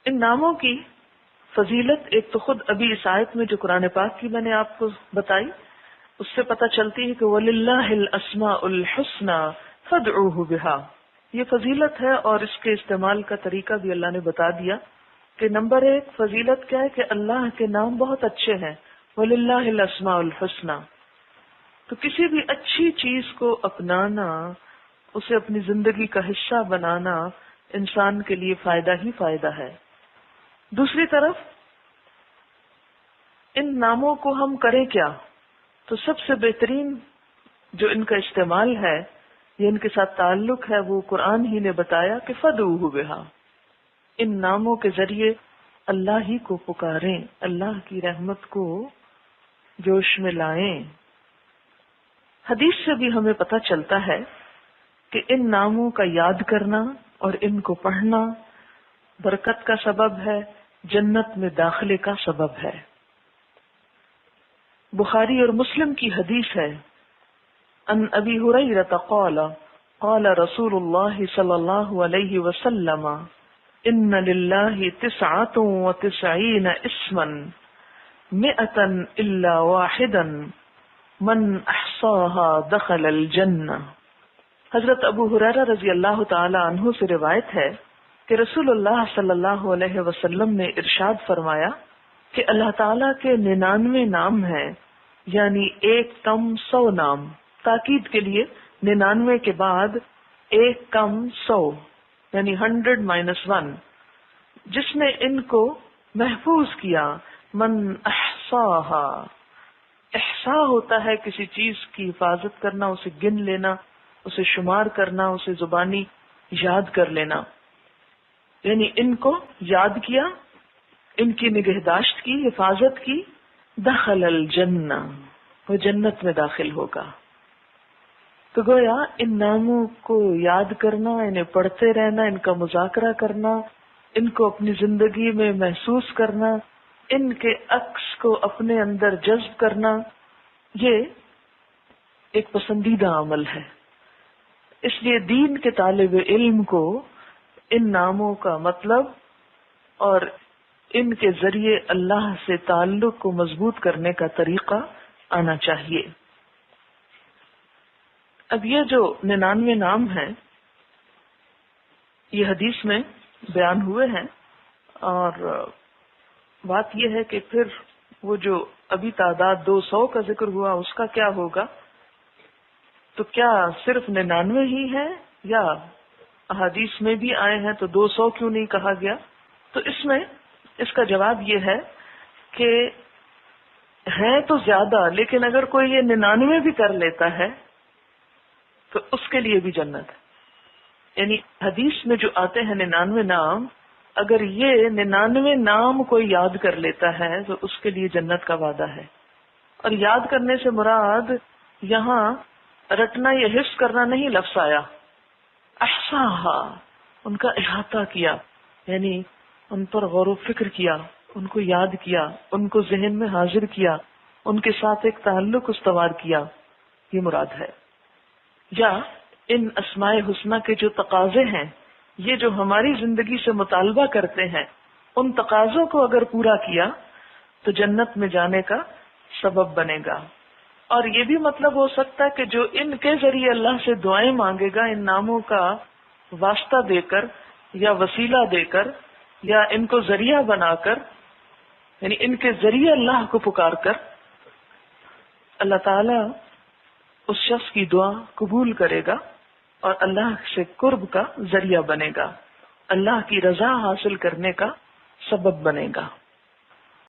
ان ناموں کی فضیلت ایک تو خود ابھی اس آیت میں جو قرآن پاک کی میں نے آپ کو بتائی اس سے پتہ چلتی ہے کہ وَلِلَّهِ الْأَسْمَاءُ الْحُسْنَى فَادْعُوهُ بِهَا، یہ فضیلت ہے اور اس کے استعمال کا طریقہ بھی اللہ نے بتا دیا کہ نمبر 1 فضیلت کیا ہے کہ اللہ کے نام بہت اچھے ہیں، وَلِلَّهِ الْأَسْمَاءُ الْحُسْنَى، تو کسی بھی اچھی چیز کو اپنانا، اسے اپنی زندگی کا حصہ بنانا انسان کے لیے فائدہ ہی فائدہ ہے۔ دوسری طرف ان ناموں کو ہم کریں کیا؟ تو سب سے بہترین جو ان کا استعمال ہے یہ ان کے ساتھ تعلق ہے وہ قرآن ہی نے بتایا کہ فَادْعُوهُ بِهَا، ان ناموں کے ذریعے اللہ ہی کو پکاریں، اللہ کی رحمت کو جوش میں لائیں۔ حدیث سے بھی ہمیں پتہ چلتا ہے کہ ان ناموں کا یاد کرنا اور ان کو پڑھنا برکت کا سبب ہے، جنت میں داخلے کا سبب ہے۔ بخاری اور مسلم کی حدیث ہے، ان ابی ہریرہ قال قال رسول اللہ صلی اللہ علیہ وسلم ان للہ 99 اسما 100 الا واحدا من احصاها دخل الجنہ۔ حضرت ابو ہریرہ رضی اللہ تعالی عنہ سے روایت ہے کہ رسول اللہ صلی اللہ علیہ وسلم نے ارشاد فرمایا کہ اللہ تعالیٰ کے 99 نام ہیں، یعنی ایک کم 100 نام، تاکید کے لیے 99 کے بعد ایک کم 100 یعنی 100 - 1، جس نے ان کو محفوظ کیا، من احصاہا، احصاء ہوتا ہے کسی چیز کی حفاظت کرنا، اسے گن لینا، اسے شمار کرنا، اسے زبانی یاد کر لینا، یعنی ان کو یاد کیا، ان کی نگہداشت کی، حفاظت کی، دخل الجنہ، وہ جنت میں داخل ہوگا۔ تو گویا ان ناموں کو یاد کرنا، انہیں پڑھتے رہنا، ان کا مذاکرہ کرنا، ان کو اپنی زندگی میں محسوس کرنا، ان کے عکس کو اپنے اندر جذب کرنا، یہ ایک پسندیدہ عمل ہے۔ اس لیے دین کے طالب علم کو ان ناموں کا مطلب اور ان کے ذریعے اللہ سے تعلق کو مضبوط کرنے کا طریقہ آنا چاہیے۔ اب یہ جو 99 نام ہیں یہ حدیث میں بیان ہوئے ہیں، اور بات یہ ہے کہ پھر وہ جو ابھی تعداد 200 کا ذکر ہوا اس کا کیا ہوگا؟ تو کیا صرف 99 ہی ہے یا احادیث میں بھی آئے ہیں تو 200 کیوں نہیں کہا گیا؟ تو اس میں اس کا جواب یہ ہے کہ ہے تو زیادہ، لیکن اگر کوئی یہ 99 بھی کر لیتا ہے تو اس کے لیے بھی جنت ہے۔ یعنی حدیث میں جو آتے ہیں 99 نام، اگر یہ 99 نام کوئی یاد کر لیتا ہے تو اس کے لیے جنت کا وعدہ ہے۔ اور یاد کرنے سے مراد یہاں رٹنا یا حفظ کرنا نہیں لفظ آیا، احصاہا، ان کا احاطہ کیا، یعنی ان پر غور و فکر کیا، ان کو یاد کیا، ان کو ذہن میں حاضر کیا، ان کے ساتھ ایک تعلق استوار کیا، یہ مراد ہے۔ یا ان اسماء حسنہ کے جو تقاضے ہیں، یہ جو ہماری زندگی سے مطالبہ کرتے ہیں، ان تقاضوں کو اگر پورا کیا تو جنت میں جانے کا سبب بنے گا۔ اور یہ بھی مطلب ہو سکتا ہے کہ جو ان کے ذریعے اللہ سے دعائیں مانگے گا، ان ناموں کا واسطہ دے کر یا وسیلہ دے کر یا ان کو ذریعہ بنا کر، یعنی ان کے ذریعے اللہ کو پکار کر، اللہ تعالی اس شخص کی دعا قبول کرے گا اور اللہ سے قرب کا ذریعہ بنے گا، اللہ کی رضا حاصل کرنے کا سبب بنے گا۔